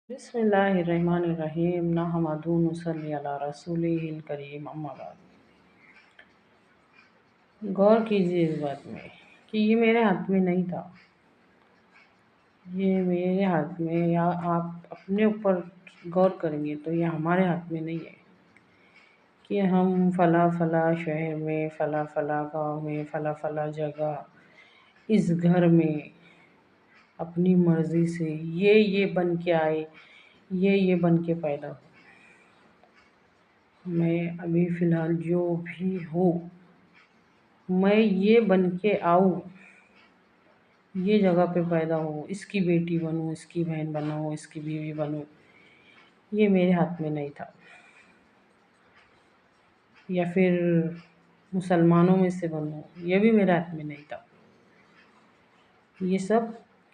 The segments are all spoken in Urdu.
بسم اللہ الرحمن الرحیم نحمدہ ونصلی علی رسولہ الکریم اما بعد۔ غور کیجیے اس بات میں کہ یہ میرے ہاتھ میں نہیں تھا، یہ میرے ہاتھ میں، یا آپ اپنے اوپر غور کریں گے تو یہ ہمارے ہاتھ میں نہیں ہے کہ ہم فلاں فلاں شہر میں، فلاں فلاں گاؤں میں، فلاں فلاں جگہ، اس گھر میں اپنی مرضی سے یہ بن کے آئے، یہ بن کے پیدا ہو۔ میں ابھی فی الحال جو بھی ہوں، میں یہ بن کے آؤں، یہ جگہ پہ پیدا ہوں، اس کی بیٹی بنوں، اس کی بہن بنوں، اس کی بیوی بنوں، یہ میرے ہاتھ میں نہیں تھا۔ یا پھر مسلمانوں میں سے بنوں، یہ بھی میرے ہاتھ میں نہیں تھا۔ یہ سب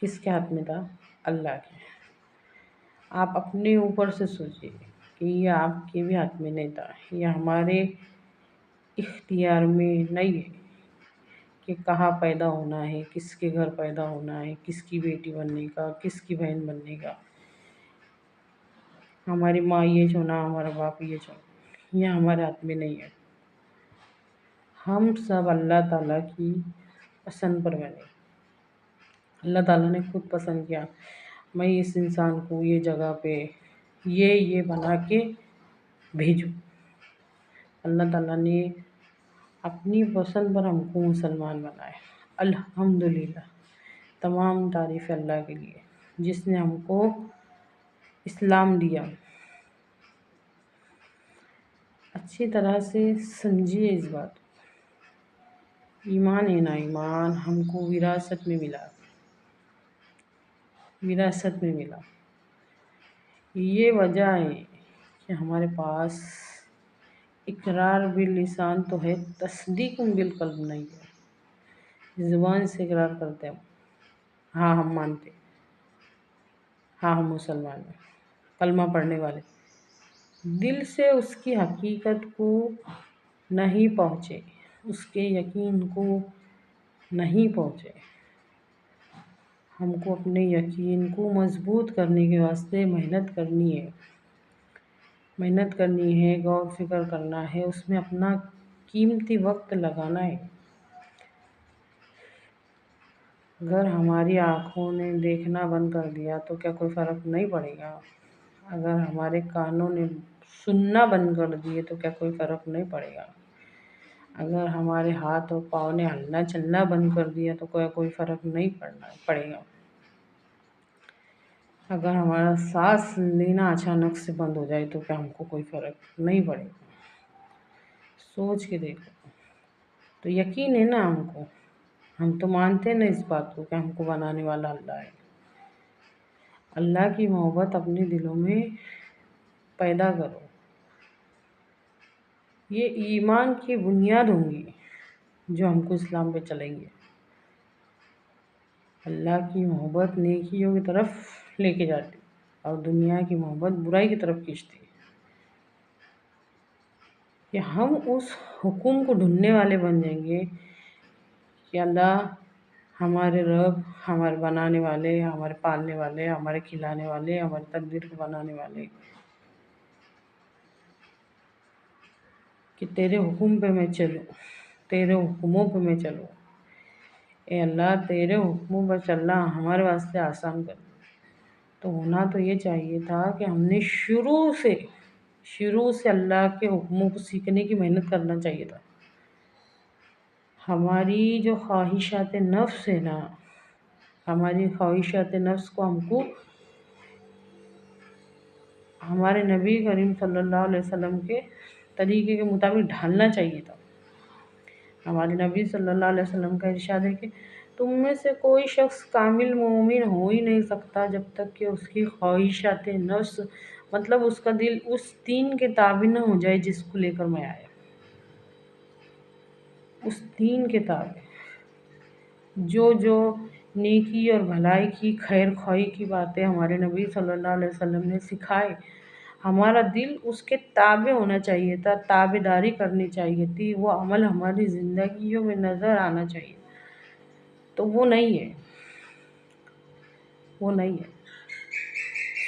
کس کے ہاتھ میں تھا؟ اللہ کے۔ آپ اپنے اوپر سے سوچئے کہ یہ آپ کے بھی ہاتھ میں نہیں تھا، یہ ہمارے اختیار میں نہیں ہے کہ کہاں پیدا ہونا ہے، کس کے گھر پیدا ہونا ہے، کس کی بیٹی بننے کا، کس کی بہن بننے کا، ہماری ماں یہ چنا، ہمارا باپ یہ چنا، یہ ہمارے ہاتھ میں نہیں ہے۔ ہم سب اللہ تعالیٰ کی پسند پر بنے۔ اللہ تعالیٰ نے خود پسند کیا، میں اس انسان کو یہ جگہ پہ یہ بنا کے بھیجوں۔ اللہ تعالیٰ نے اپنی پسند پر ہم کو مسلمان بنائے۔ الحمدللہ، تمام تعریف اللہ کے لیے جس نے ہم کو اسلام دیا۔ اچھی طرح سے سمجھیے اس بات کو۔ ایمان ہے نا، ایمان ہم کو وراثت میں ملا، وراثت میں ملا۔ یہ وجہ ہے کہ ہمارے پاس اقرار باللسان تو ہے، تصدیق بالقلب نہیں ہے۔ زبان سے اقرار کرتے ہم، ہاں ہم مانتے، ہاں ہم مسلمان ہیں، کلمہ پڑھنے والے، دل سے اس کی حقیقت کو نہیں پہنچے، اس کے یقین کو نہیں پہنچے۔ ہم کو اپنے یقین کو مضبوط کرنے کے واسطے محنت کرنی ہے، محنت کرنی ہے، غور فکر کرنا ہے، اس میں اپنا قیمتی وقت لگانا ہے۔ اگر ہماری آنکھوں نے دیکھنا بند کر دیا تو کیا کوئی فرق نہیں پڑے گا؟ اگر ہمارے کانوں نے سننا بند کر دیے تو کیا کوئی فرق نہیں پڑے گا؟ اگر ہمارے ہاتھ اور پاؤں نے ہلنا چلنا بند کر دیا تو کوئی فرق نہیں پڑے گا؟ اگر ہمارا سانس لینا اچانک سے بند ہو جائے تو کیا ہم کو کوئی فرق نہیں پڑے گا؟ سوچ کے دیکھو۔ تو یقین ہے نا ہم کو، ہم تو مانتے ہیں نا اس بات کو کہ ہم کو بنانے والا اللہ ہے۔ اللہ کی محبت اپنے دلوں میں پیدا کرو۔ یہ ایمان کی بنیاد ہوں گی جو ہم کو اسلام پہ چلیں گے۔ اللہ کی محبت نیکیوں کی طرف لے کے جاتی اور دنیا کی محبت برائی کی طرف کھینچتی۔ کہ ہم اس حکم کو ڈھونڈنے والے بن جائیں گے کہ اللہ ہمارے رب، ہمارے بنانے والے، ہمارے پالنے والے، ہمارے کھلانے والے، ہماری تقدیر کو بنانے والے، کہ تیرے حکم پہ میں چلوں، تیرے حکموں پہ میں چلوں۔ اے اللہ، تیرے حکموں پر چلنا ہمارے واسطے آسان کر۔ تو ہونا تو یہ چاہیے تھا کہ ہم نے شروع سے اللہ کے حکموں کو سیکھنے کی محنت کرنا چاہیے تھا۔ ہماری جو خواہشات نفس ہے نا، ہماری خواہشات نفس کو ہم کو ہمارے نبی کریم صلی اللہ علیہ وسلم کے طریقے کے مطابق ڈھالنا چاہیے تھا۔ ہمارے نبی صلی اللہ علیہ وسلم کا ارشاد ہے کہ تم میں سے کوئی شخص کامل مومن ہو ہی نہیں سکتا جب تک کہ اس کی خواہشات نفس، مطلب اس کا دل اس دین کے تابع نہ ہو جائے جس کو لے کر میں آیا، اس دین کے تابع جو نیکی اور بھلائی کی، خیر خواہی کی باتیں ہمارے نبی صلی اللہ علیہ وسلم نے سکھائے، ہمارا دل اس کے تابع ہونا چاہیے تھا، تابع داری کرنی چاہیے تھی، وہ عمل ہماری زندگیوں میں نظر آنا چاہیے۔ تو وہ نہیں ہے، وہ نہیں ہے۔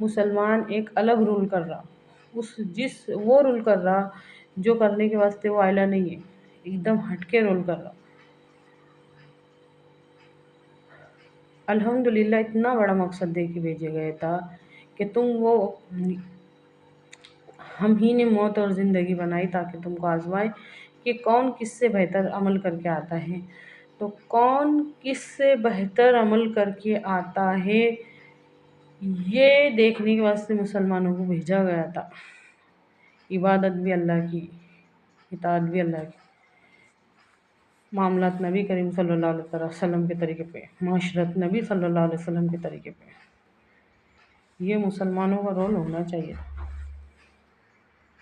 مسلمان ایک الگ رول کر رہا، وہ رول کر رہا جو کرنے کے واسطے وہ آئلہ نہیں ہے، ایک دم ہٹ کے رول کر رہا۔ الحمدللہ اتنا بڑا مقصد دے کے بھیجے گئے تھا کہ ہم ہی نے موت اور زندگی بنائی تاکہ تم کو آزمائے کہ کون کس سے بہتر عمل کر کے آتا ہے۔ تو کون کس سے بہتر عمل کر کے آتا ہے یہ دیکھنے کے واسطے مسلمانوں کو بھیجا گیا تھا۔ عبادت بھی اللہ کی، اطاعت بھی اللہ کی، معاملات نبی کریم صلی اللہ علیہ وسلم کے طریقے پہ، معاشرت نبی صلی اللہ علیہ وسلم کے طریقے پہ، یہ مسلمانوں کا رول ہونا چاہیے۔